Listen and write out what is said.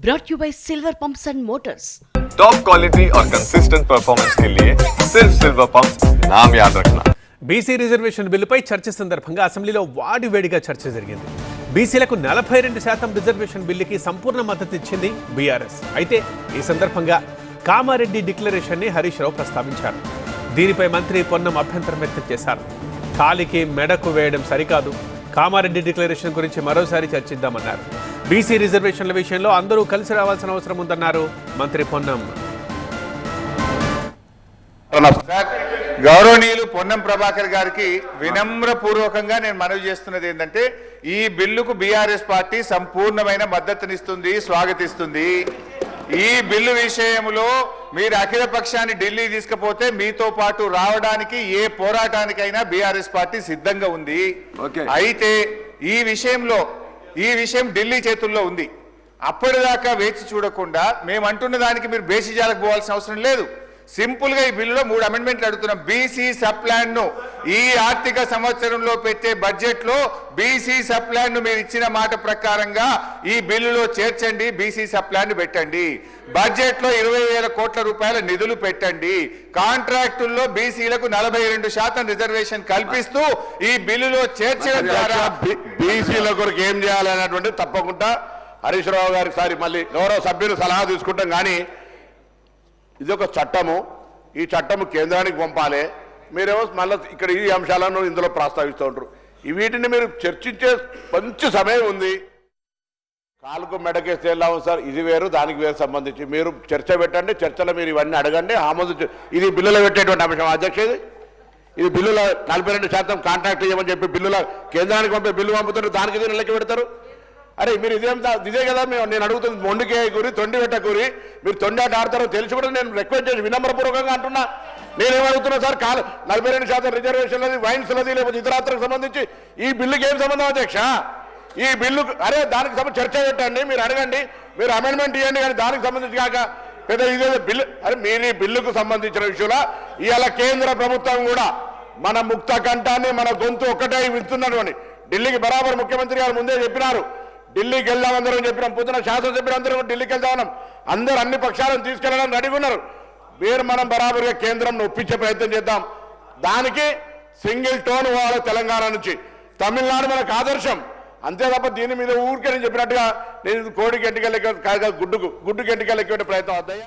brought you by Silver Pumps and Motors. Top quality और consistent performance के लिए सिर्फ सिल्वर पंप्स नाम याद रखना. బీసీ రిజర్వేషన్ బిల్లుపై చర్చ సందర్భంగా అసెంబ్లీలో వాడివేడిగా చర్చ జరిగింది. బీసీలకు 42% రిజర్వేషన్ బిల్లుకి సంపూర్ణ మద్దతు ఇచ్చింది బీఆర్ఎస్. అయితే ఈ సందర్భంగా కామారెడ్డి డిక్లరేషన్ని హరీష్ రావు ప్రస్తావించారు. దీనిపై మంత్రి పొన్నం అభ్యంతరం వ్యక్తం చేశారు. కాలికి మెడకు వేయడం సరికాదు, కామారెడ్డి డిక్లరేషన్ గురించి మరోసారి చర్చిద్దామన్నారు. బీసీ రిజర్వేషన్ల విషయంలో అందరూ కలిసి రావాల్సిన అవసరం ఉందన్నారు మంత్రి పొన్నం. గౌరవనీయులు పొన్నం ప్రభాకర్ గారికి వినమ్రపూర్వకంగా నేను మనవి చేస్తున్నది ఏంటంటే, ఈ బిల్లుకు బీఆర్ఎస్ పార్టీ సంపూర్ణమైన మద్దతునిస్తుంది, స్వాగతిస్తుంది. ఈ బిల్లు విషయంలో మీరు అఖిల పక్షాన్ని ఢిల్లీ తీసుకుపోతే మీతో పాటు రావడానికి ఏ పోరాటానికైనా బీఆర్ఎస్ పార్టీ సిద్ధంగా ఉంది. అయితే ఈ విషయం ఢిల్లీ చేతుల్లో ఉంది. అప్పటిదాకా వేచి చూడకుండా మేము అంటున్న దానికి మీరు బేసిజాలకు పోవాల్సిన అవసరం లేదు. సింపుల్ గా ఈ బిల్లులో 3 అమెండ్మెంట్లు అడుగుతున్నాం. బీసీ సప్లాన్ ను ఈ ఆర్థిక సంవత్సరంలో పెట్టే బడ్జెట్ లో బీసీ సప్లాన్ ను మీరు ఇచ్చిన మాట ప్రకారంగా ఈ బిల్లులో చేర్చండి, బీసీ సప్లాన్ ను పెట్టండి. బడ్జెట్ లో 20,000 కోట్ల రూపాయల నిధులు పెట్టండి. కాంట్రాక్టుల్లో బీసీలకు 42% రిజర్వేషన్ కల్పిస్తూ ఈ బిల్లులో చేర్చడం ద్వారా బీసీల కొరకు ఏం చేయాలనేటువంటి తప్పకుండా హరీష్ రావు గారికి సారి మళ్ళీ గౌరవ సభ్యులు సలహా తీసుకుంటాం. కానీ ఇది ఒక చట్టము, ఈ చట్టము కేంద్రానికి పంపాలి. మీరేమో మళ్ళీ ఇక్కడ ఈ అంశాలను ఇందులో ప్రస్తావిస్తూ ఉంటారు. వీటిని మీరు చర్చించే మంచి సమయం ఉంది. కాలుకు మెడకేస్తే వెళ్ళాము సార్, ఇది వేరు దానికి వేరు సంబంధించి మీరు చర్చ పెట్టండి. చర్చలో మీరు ఇవన్నీ అడగండి. ఆమోదించు. ఇది బిల్లులో పెట్టేటువంటి అంశం అధ్యక్ష. ఇది బిల్లులో 42% కాంట్రాక్ట్ ఇవ్వమని చెప్పి బిల్లులో కేంద్రానికి పంపే బిల్లు పంపుతారు, దానికి దీన్ని లెక్క పెడతారు. అరే మీరు ఇదే కదా నేను అడుగుతుంది. మొండికే కూరి తొండి పెట్ట కూరి మీరు తొండి ఆట ఆడతారో తెలిసి కూడా నేను రిక్వెస్ట్ చేసి వినమ్రపూర్వకంగా అంటున్నా. నేనేమడుగుతున్నా సార్, 42% రిజర్వేషన్లది, వైన్స్లది, లేకపోతే ఇతరాత్రకు సంబంధించి ఈ బిల్లుకి ఏం సంబంధం అధ్యక్ష? ఈ బిల్లు అరే దానికి చర్చ పెట్టండి, మీరు అడగండి, మీరు అమెండ్మెంట్ ఇవ్వండి. కానీ దానికి సంబంధించి కాక పెద్ద ఇదే బిల్లు. అరే మీరు ఈ బిల్లుకు సంబంధించిన విషయంలో ఇవాళ కేంద్ర ప్రభుత్వం కూడా మన ముక్త కంఠాన్ని, మన గొంతు ఒక్కటే వింటున్నటువంటి ఢిల్లీకి బరాబర్ ముఖ్యమంత్రి గారు ముందే చెప్పినారు. ఢిల్లీకి వెళ్దాం అందరం చెప్పినాం. పొద్దున శాసనసభ్యులు అందరూ ఢిల్లీకి వెళ్దాం. అందరూ అన్ని పక్షాలను తీసుకెళ్లడం రెడీగా ఉన్నారు. మనం బరాబర్గా కేంద్రం ఒప్పించే ప్రయత్నం చేద్దాం. దానికి సింగిల్ టోన్ పోవాలి తెలంగాణ నుంచి. తమిళనాడు మనకు ఆదర్శం. అంతే తప్ప దీని మీద ఊరికే నేను చెప్పినట్టుగా నేను కోడికి ఎంటికలు గుడ్డుకి ఎంటికలు ఎక్కే ప్రయత్నం అవుతాయా?